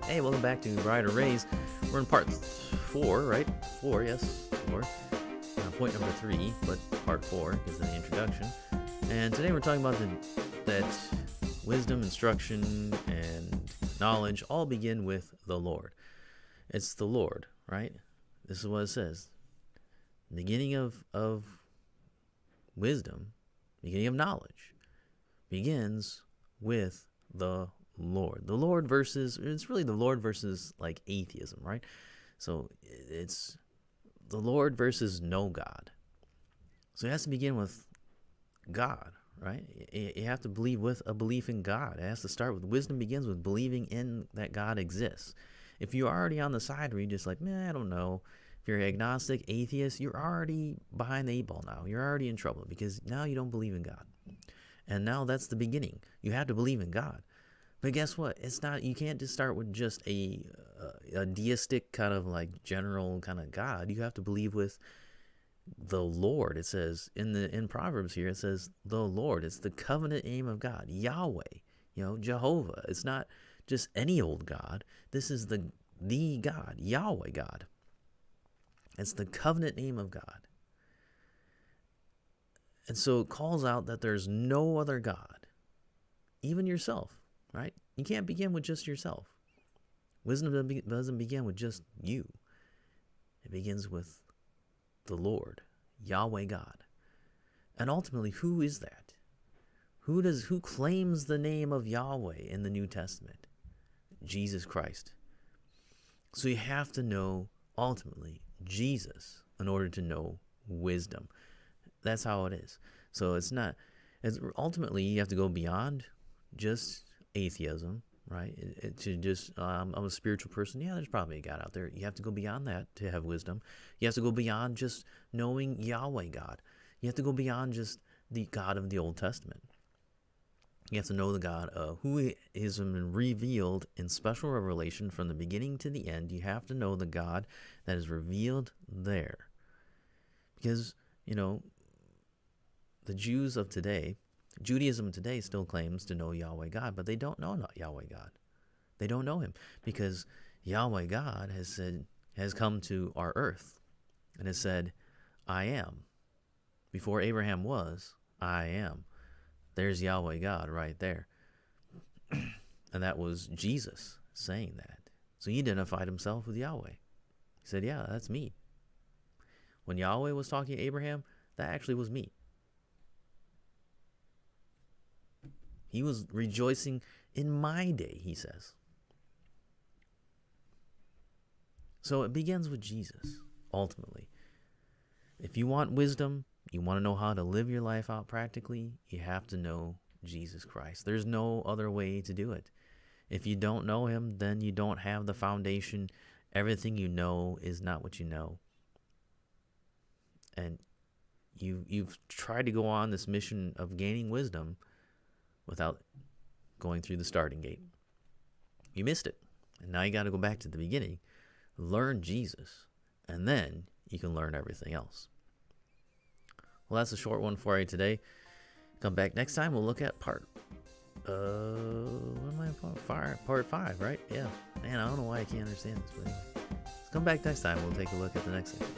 Hey, welcome back to Ride or Raise. We're in part 4, right? 4, yes, 4. Point number 3, but part 4 is the introduction. And today we're talking about that wisdom, instruction, and knowledge all begin with the Lord. It's the Lord, right? This is what it says. Beginning of wisdom, beginning of knowledge, begins with the Lord. The Lord versus, it's really the Lord versus like atheism, right? So it's the Lord versus no God. So it has to begin with God, right? You have to believe with a belief in God. It has to start with wisdom begins with believing in that God exists. If you're already on the side where you're just like, man, I don't know. If you're agnostic, atheist, you're already behind the 8 ball now. You're already in trouble because now you don't believe in God. And now that's the beginning. You have to believe in God. But guess what? It's not, you can't just start with just a deistic kind of like general kind of God. You have to believe with the Lord. It says in Proverbs here, it says the Lord. It's the covenant name of God, Yahweh, Jehovah. It's not just any old God. This is the God, Yahweh God. It's the covenant name of God. And so it calls out that there's no other God, even yourself, right? You can't begin with just yourself. Wisdom doesn't begin with just you. It begins with the Lord, Yahweh God. And ultimately, who is that? Who claims the name of Yahweh in the New Testament? Jesus Christ. So you have to know ultimately Jesus in order to know wisdom. That's how it is. So it's ultimately you have to go beyond just atheism, right? To just, I'm a spiritual person. Yeah, there's probably a God out there. You have to go beyond that to have wisdom. You have to go beyond just knowing Yahweh God. You have to go beyond just the God of the Old Testament. You have to know the God who is revealed in special revelation from the beginning to the end. You have to know the God that is revealed there. Because, the Jews of today, Judaism today still claims to know Yahweh God, but they don't know Yahweh God. They don't know him because Yahweh God has come to our earth and has said, I am. Before Abraham was, I am. There's Yahweh God right there. And that was Jesus saying that. So he identified himself with Yahweh. He said, yeah, that's me. When Yahweh was talking to Abraham, that actually was me. He was rejoicing in my day, he says. So it begins with Jesus, ultimately. If you want wisdom, you want to know how to live your life out practically, you have to know Jesus Christ. There's no other way to do it. If you don't know him, then you don't have the foundation. Everything you know is not what you know. And you've tried to go on this mission of gaining wisdom without going through the starting gate. You missed it. And now you got to go back to the beginning, learn Jesus, and then you can learn everything else. Well, that's a short one for you today. Come back next time. We'll look at part 5, right? Yeah. Man, I don't know why I can't understand this, but anyway. Come back next time. We'll take a look at the next thing.